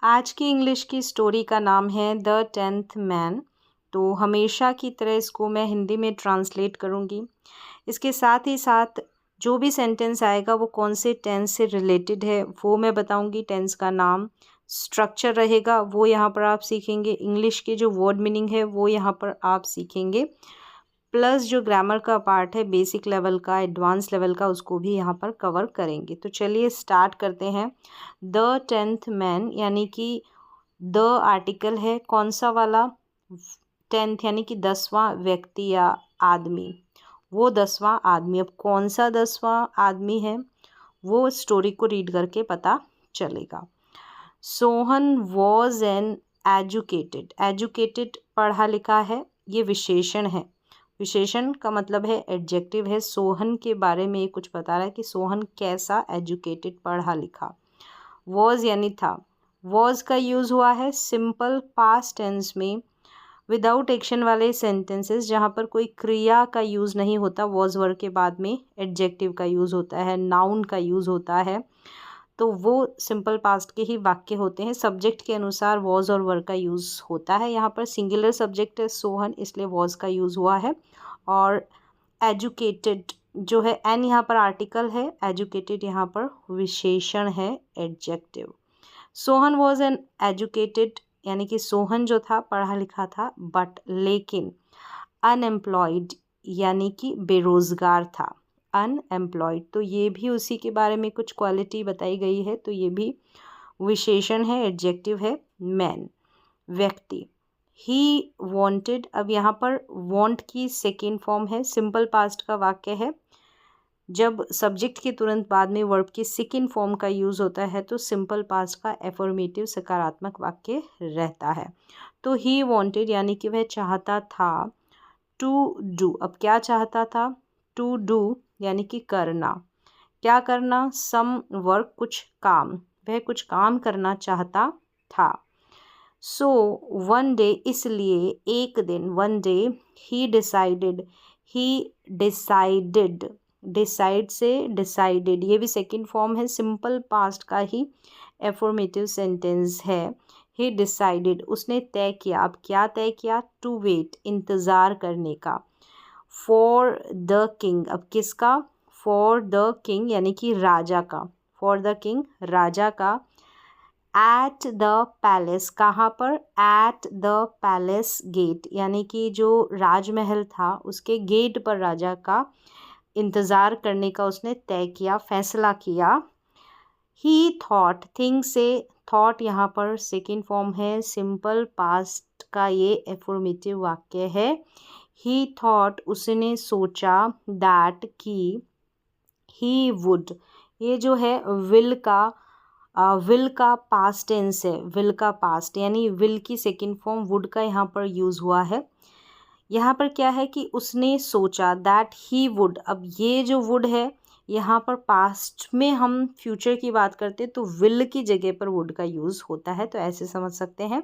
आज की इंग्लिश की स्टोरी का नाम है द 10th मैन। तो हमेशा की तरह इसको मैं हिंदी में ट्रांसलेट करूँगी। इसके साथ ही साथ जो भी सेंटेंस आएगा वो कौन से टेंस से रिलेटेड है वो मैं बताऊँगी। टेंस का नाम, स्ट्रक्चर रहेगा वो यहाँ पर आप सीखेंगे। इंग्लिश के जो वर्ड मीनिंग है वो यहाँ पर आप सीखेंगे। प्लस जो ग्रामर का पार्ट है, बेसिक लेवल का, एडवांस लेवल का, उसको भी यहाँ पर कवर करेंगे। तो चलिए स्टार्ट करते हैं। द 10th मैन यानी कि द आर्टिकल है कौन सा वाला, 10th यानी कि 10वां व्यक्ति या आदमी, वो 10वां आदमी। अब कौन सा 10वां आदमी है वो स्टोरी को रीड करके पता चलेगा। Sohan was an educated, educated पढ़ा लिखा है, ये विशेषण है। विशेषण का मतलब है एडजेक्टिव है। सोहन के बारे में ये कुछ बता रहा है कि सोहन कैसा, एजुकेटेड पढ़ा लिखा। वॉज यानी था, वॉज का यूज़ हुआ है सिंपल पास्ट टेंस में विदाउट एक्शन वाले सेंटेंसेस जहाँ पर कोई क्रिया का यूज़ नहीं होता। वॉज वर्ड के बाद में एडजेक्टिव का यूज़ होता है, नाउन का यूज़ होता है, तो वो सिंपल पास्ट के ही वाक्य होते हैं। सब्जेक्ट के अनुसार वॉज और वर का यूज़ होता है। यहाँ पर सिंगुलर सब्जेक्ट है सोहन, इसलिए वॉज का यूज़ हुआ है। और एजुकेटेड जो है, एन यहाँ पर आर्टिकल है, एजुकेटेड यहाँ पर विशेषण है, adjective. Sohan was an educated यानी कि सोहन जो था पढ़ा लिखा था, बट लेकिन अनएम्प्लॉयड यानी कि बेरोज़गार था। अनएम्प्लॉयड, तो ये भी उसी के बारे में कुछ क्वालिटी बताई गई है, तो ये भी विशेषण है, एडजेक्टिव है। मैन व्यक्ति। ही वॉन्टेड, अब यहाँ पर वॉन्ट की सेकेंड फॉर्म है, सिंपल पास्ट का वाक्य है। जब सब्जेक्ट के तुरंत बाद में वर्ब की सेकेंड फॉर्म का यूज़ होता है तो सिंपल पास्ट का एफर्मेटिव सकारात्मक वाक्य रहता है। तो ही वॉन्टेड यानी कि वह चाहता था टू डू। अब क्या चाहता था? टू डू यानी कि करना। क्या करना? सम वर्क, कुछ काम। वह कुछ काम करना चाहता था। सो वन डे, इसलिए एक दिन, वन डे ही डिसाइडेड, ही डिसाइडेड, डिसाइड से डिसाइडेड, ये भी सेकंड फॉर्म है, सिंपल पास्ट का ही एफर्मेटिव सेंटेंस है। ही डिसाइडेड, उसने तय किया। अब क्या तय किया? टू वेट, इंतज़ार करने का। फॉर द किंग, अब किसका? फॉर द किंग यानी कि राजा का। फॉर द किंग, राजा का। एट द पैलेस, कहाँ पर? एट द पैलेस गेट, यानी कि जो राजमहल था उसके गेट पर राजा का इंतज़ार करने का उसने तय किया, फैसला किया। ही थॉट, थिंक से थॉट यहाँ पर सेकेंड फॉर्म है, सिंपल पास्ट का ये एफर्मेटिव वाक्य है। ही थॉट, उसने सोचा, दैट कि, ही वुड, ये जो है विल का पास्ट टेंस है, विल का पास्ट यानी विल की सेकेंड फॉर्म वुड का यहाँ पर यूज़ हुआ है। यहाँ पर क्या है कि उसने सोचा, दैट ही वुड। अब ये जो वुड है यहाँ पर पास्ट में हम फ्यूचर की बात करते हैं तो विल की जगह पर वुड का यूज़ होता है, तो ऐसे समझ सकते हैं।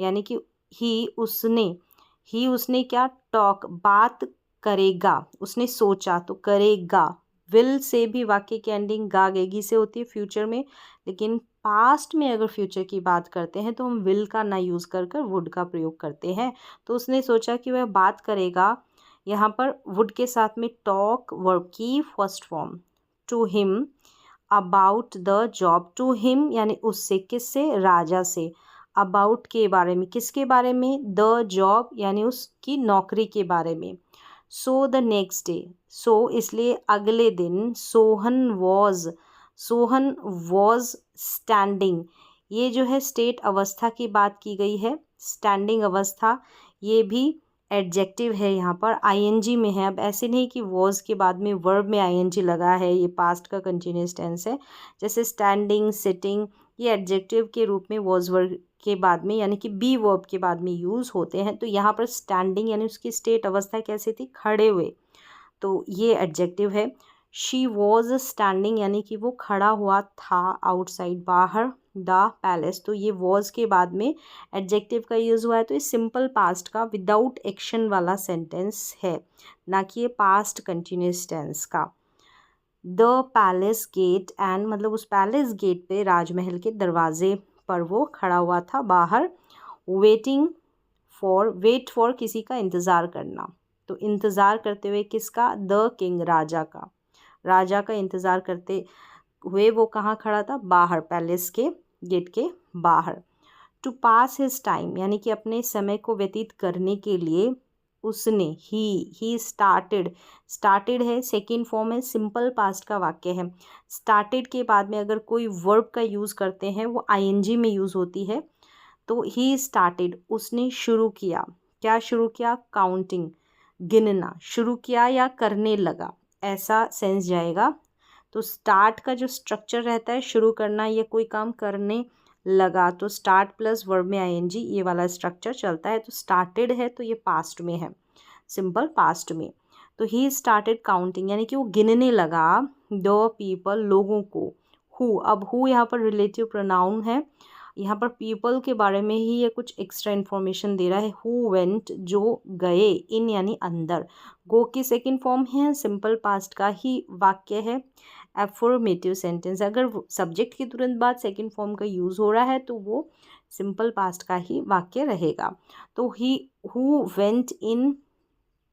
यानी कि ही उसने क्या? टॉक, बात करेगा। उसने सोचा तो करेगा। विल से भी वाक्य की एंडिंग गा गेगी से होती है फ्यूचर में, लेकिन पास्ट में अगर फ्यूचर की बात करते हैं तो हम विल का ना यूज़ कर कर वुड का प्रयोग करते हैं। तो उसने सोचा कि वह बात करेगा, यहाँ पर वुड के साथ में टॉक वर्ब की first form, to him about the job. To him यानी उससे, किससे? राजा से। अबाउट के बारे में, किसके बारे में? द जॉब यानी उसकी नौकरी के बारे में। सो द नेक्स्ट डे, सो इसलिए अगले दिन, सोहन वॉज स्टैंडिंग, ये जो है स्टेट अवस्था की बात की गई है, स्टैंडिंग अवस्था, ये भी एडजेक्टिव है, यहाँ पर आईएनजी में है। अब ऐसे नहीं कि वॉज के बाद में वर्ब में आईएनजी लगा है, ये पास्ट का कंटिन्यूस टेंस है। जैसे स्टैंडिंग, सिटिंग, ये एडजेक्टिव के रूप में वॉज वर्ब के बाद में यानी कि बी वर्ब के बाद में यूज़ होते हैं। तो यहाँ पर स्टैंडिंग यानी उसकी स्टेट अवस्था कैसी थी? खड़े हुए, तो ये एडजेक्टिव है। शी वॉज स्टैंडिंग यानी कि वो खड़ा हुआ था आउटसाइड, बाहर, द पैलेस, तो ये वॉज के बाद में एडजेक्टिव का यूज़ हुआ है, तो ये सिंपल पास्ट का विदाउट एक्शन वाला सेंटेंस है, ना कि ये पास्ट कंटिन्यूस टेंस का। द पैलेस गेट, एंड मतलब उस पैलेस गेट पे, राजमहल के दरवाजे पर वो खड़ा हुआ था बाहर, वेट फॉर किसी का इंतज़ार करना। तो इंतज़ार करते हुए किसका? द किंग, राजा का इंतज़ार करते हुए वो कहाँ खड़ा था? बाहर, पैलेस के गेट के बाहर। टू पास हिज टाइम यानी कि अपने समय को व्यतीत करने के लिए उसने ही स्टार्टेड है, सेकेंड फॉर्म है, सिंपल पास्ट का वाक्य है। स्टार्टेड के बाद में अगर कोई वर्ब का यूज़ करते हैं वो आईएनजी में यूज़ होती है। तो ही स्टार्टेड, उसने शुरू किया। क्या शुरू किया? काउंटिंग, गिनना शुरू किया या करने लगा, ऐसा सेंस जाएगा। तो स्टार्ट का जो स्ट्रक्चर रहता है, शुरू करना या कोई काम करने लगा, तो स्टार्ट प्लस वर्ब में आईएनजी, ये वाला स्ट्रक्चर चलता है। तो स्टार्टेड है तो ये पास्ट में है, सिंपल पास्ट में। तो ही स्टार्टेड काउंटिंग यानी कि वो गिनने लगा द पीपल, लोगों को। हु, अब हु यहाँ पर रिलेटिव प्रोनाउन है, यहाँ पर पीपल के बारे में ही ये कुछ एक्स्ट्रा इन्फॉर्मेशन दे रहा है। हु वेंट, जो गए, इन यानी अंदर। गो की सेकेंड फॉर्म है, सिंपल पास्ट का ही वाक्य है, एफर्मेटिव सेंटेंस। अगर सब्जेक्ट के तुरंत बाद सेकेंड फॉर्म का यूज़ हो रहा है तो वो सिंपल पास्ट का ही वाक्य रहेगा। तो he who went in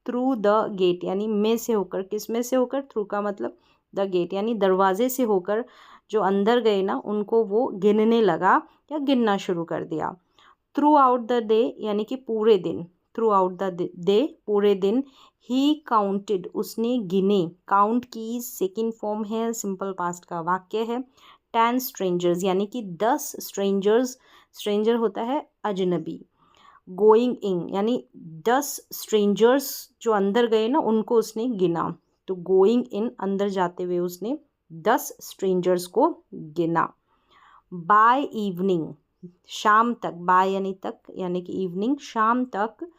through the gate यानी में से होकर, किस में से होकर? थ्रू का मतलब द गेट यानी दरवाजे से होकर जो अंदर गए ना, उनको वो गिनने लगा या गिनना शुरू कर दिया। थ्रू आउट द डे यानी कि पूरे दिन, थ्रू आउट द डे, पूरे दिन। ही काउंटेड, उसने गिने, काउंट की सेकेंड फॉर्म है, सिंपल पास्ट का वाक्य है। 10 स्ट्रेंजर्स यानी कि 10 स्ट्रेंजर्स, स्ट्रेंजर होता है अजनबी। गोइंग इन यानी 10 स्ट्रेंजर्स जो अंदर गए ना, उनको उसने गिना। तो गोइंग इन, अंदर जाते हुए उसने 10 स्ट्रेंजर्स को गिना। बाय इवनिंग, शाम तक, बाय यानी तक, यानी कि इवनिंग, शाम तक।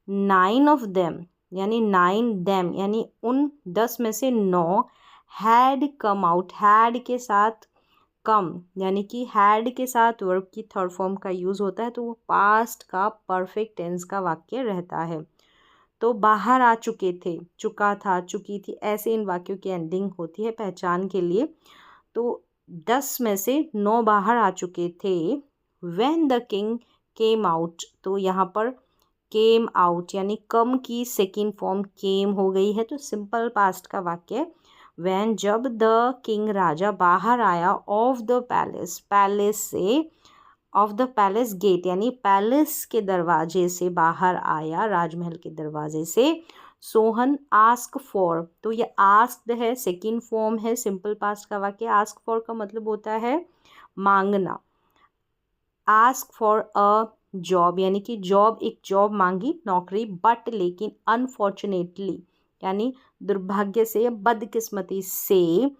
9 ऑफ देम यानी 9 देम यानी उन 10 में से 9 हैड कम आउट, हैड के साथ कम यानी कि हैड के साथ वर्ब की थर्ड फॉर्म का यूज़ होता है, तो वो पास्ट का परफेक्ट टेंस का वाक्य रहता है। तो बाहर आ चुके थे, चुका था, चुकी थी, ऐसे इन वाक्यों की एंडिंग होती है पहचान के लिए। तो 10 में से 9 बाहर आ चुके थे। When the king came out, तो यहाँ पर केम आउट यानी कम की सेकेंड फॉर्म केम हो गई है, तो सिंपल पास्ट का वाक्य। व्हेन, जब द किंग, राजा बाहर आया, ऑफ द पैलेस, पैलेस से, ऑफ द पैलेस गेट यानी पैलेस के दरवाजे से बाहर आया, राजमहल के दरवाजे से। सोहन आस्क फॉर, तो ये आस्क्ड है, सेकेंड फॉर्म है, सिंपल पास्ट का वाक्य। आस्क फॉर का मतलब होता है मांगना। आस्क फॉर अ जॉब यानी कि जॉब, एक जॉब मांगी, नौकरी। बट लेकिन, अनफॉर्चुनेटली यानी दुर्भाग्य से या बदकिस्मती से,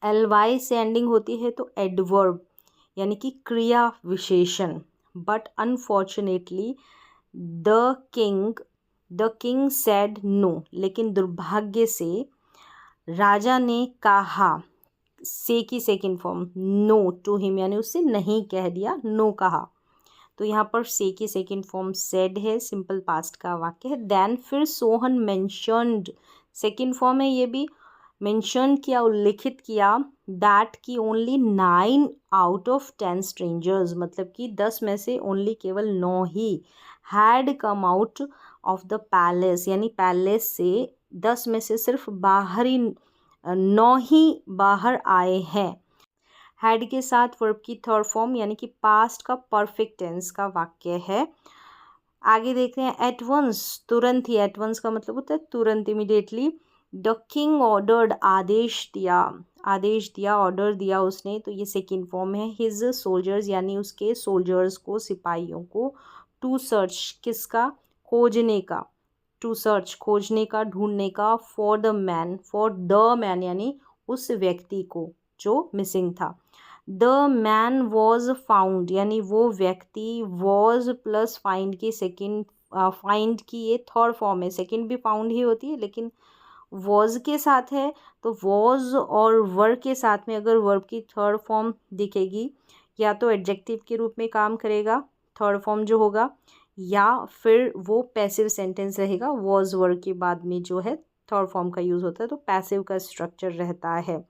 एलवाई से एंडिंग होती है तो एडवर्ब यानी कि क्रिया विशेषण। But unfortunately the king said no, लेकिन दुर्भाग्य से राजा ने कहा, से की second form, no to him यानी उससे नहीं कह दिया, नो कहा। तो यहाँ पर से की सेकेंड फॉर्म सेड है, सिंपल पास्ट का वाक्य है। देन, फिर सोहन मेंशन्ड, सेकेंड फॉर्म है ये भी, मेंशन किया, उल्लिखित किया, दैट की ओनली 9 आउट ऑफ 10 स्ट्रेंजर्स, मतलब कि 10 में से ओनली केवल 9 he had come out of the palace यानी पैलेस से 10 में से सिर्फ बाहरी 9 ही बाहर आए हैं। हैड के साथ वर्ब की थर्ड फॉर्म यानी कि पास्ट का परफेक्ट टेंस का वाक्य है। आगे देखते हैं, एट वंस, तुरंत ही, एट वंस का मतलब होता है तुरंत, इमीडिएटली। द किंग ऑर्डर्ड, आदेश दिया, ऑर्डर दिया उसने, तो ये सेकेंड फॉर्म है। हिज सोल्जर्स यानी उसके सोल्जर्स को, सिपाहियों को। टू सर्च, किसका? खोजने का, टू सर्च खोजने का, ढूंढने का। फॉर द मैन यानी उस व्यक्ति को जो मिसिंग था। द मैन वॉज फाउंड यानी वो व्यक्ति, वॉज प्लस फाइंड की सेकेंड, फाइंड की ये थर्ड फॉर्म है, सेकेंड भी फाउंड ही होती है लेकिन वॉज के साथ है, तो वॉज और वर के साथ में अगर वर्ब की थर्ड फॉर्म दिखेगी, या तो एडजेक्टिव के रूप में काम करेगा थर्ड फॉर्म जो होगा, या फिर वो पैसिव सेंटेंस रहेगा, वॉज वर्ब के बाद में जो है थर्ड फॉर्म का यूज़ होता है, तो पैसिव का स्ट्रक्चर रहता है।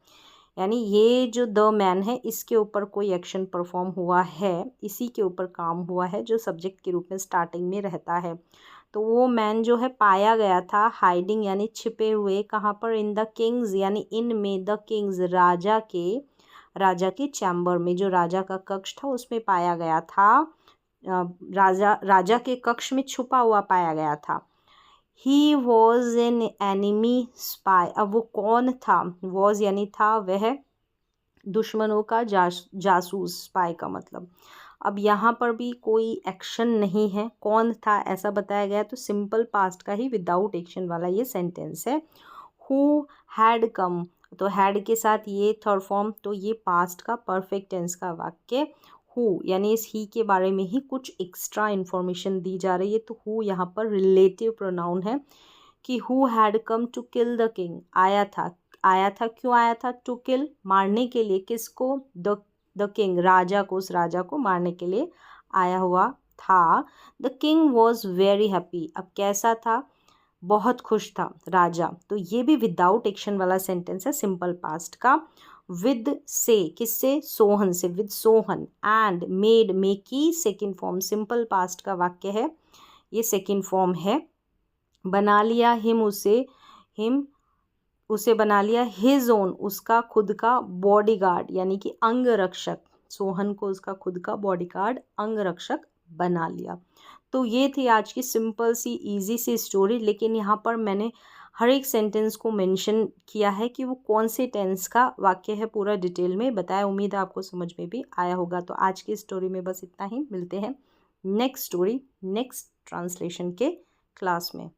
यानी ये जो द मैन है इसके ऊपर कोई एक्शन परफॉर्म हुआ है, इसी के ऊपर काम हुआ है जो सब्जेक्ट के रूप में स्टार्टिंग में रहता है। तो वो मैन जो है पाया गया था हाइडिंग यानी छिपे हुए, कहाँ पर, इन द किंग्स यानी इन में, द किंग्स राजा के चैम्बर में, जो राजा का कक्ष था उसमें पाया गया था। राजा के कक्ष में छुपा हुआ पाया गया था। He was an enemy spy. अब वो कौन था, वॉज यानी था, वह दुश्मनों का जासूस, स्पाई का मतलब। अब यहाँ पर भी कोई एक्शन नहीं है, कौन था ऐसा बताया गया, तो सिंपल पास्ट का ही विदाउट एक्शन वाला ये सेंटेंस है। हु हैड कम, तो हैड के साथ ये थर्ड फॉर्म, तो ये पास्ट का परफेक्ट टेंस का वाक्य। हु यानी इस ही के बारे में ही कुछ एक्स्ट्रा इन्फॉर्मेशन दी जा रही है, तो हु यहाँ पर रिलेटिव प्रोनाउन है कि who had come to kill the king, आया था, क्यों आया था, टू किल मारने के लिए, किसको, द किंग राजा को, उस राजा को मारने के लिए आया हुआ था। The king was very happy, अब कैसा था, बहुत खुश था राजा, तो ये भी विदाउट एक्शन वाला सेंटेंस है सिंपल पास्ट का। विद से, किससे, सोहन से, with Sohan. And made, make की सेकेंड फॉर्म, सिंपल पास्ट का वाक्य है, ये सेकेंड फॉर्म है। बना लिया, हिम उसे बना लिया, हिज ओन उसका खुद का, बॉडीगार्ड यानी कि अंग रक्षक, सोहन को उसका खुद का बॉडीगार्ड अंग रक्षक बना लिया। तो ये थी आज की सिंपल सी इजी सी स्टोरी, लेकिन यहाँ पर मैंने हर एक सेंटेंस को मेंशन किया है कि वो कौन से टेंस का वाक्य है, पूरा डिटेल में बताया। उम्मीद है आपको समझ में भी आया होगा। तो आज की स्टोरी में बस इतना ही, मिलते हैं नेक्स्ट स्टोरी नेक्स्ट ट्रांसलेशन के क्लास में।